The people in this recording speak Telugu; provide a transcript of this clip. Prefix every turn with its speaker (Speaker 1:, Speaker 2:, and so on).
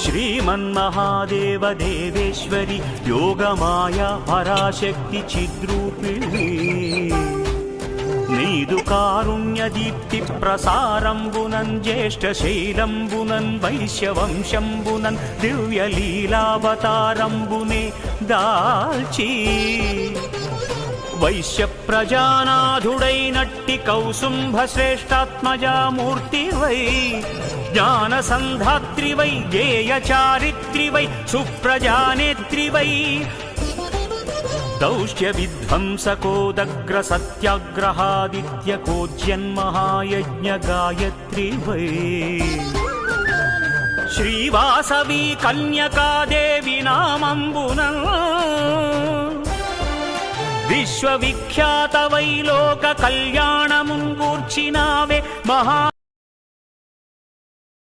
Speaker 1: శ్రీమన్మహాదేవ దేవేశ్వరి యోగమాయ పరాశక్తి చిద్రూపిణి నీదు కారుణ్య దీప్తి ప్రసారంబునన్ జ్యేష్ఠ శైలంబునన్ వైశ్యవంశంబునన్ దివ్య లీలావతారంబునే దాల్చి వైశ్య ప్రజానాథుడైనట్టి కౌసుంభ శ్రేష్టాత్మజామూర్తివై జ్ఞాన సంధాత్రివై గేయ చారిత్రివై సుప్రజానేత్రివై దౌష్ట్య విధ్వంసకోదగ్ర సత్యాగ్రహాదిత్య కోజ్యన్మహాయజ్ఞ గాయత్రి వై శ్రీవాసవి కన్యకాదేవి నామంబున విశ్వవిఖ్యాత వైలోక కళ్యాణముంగూర్చినావే మహా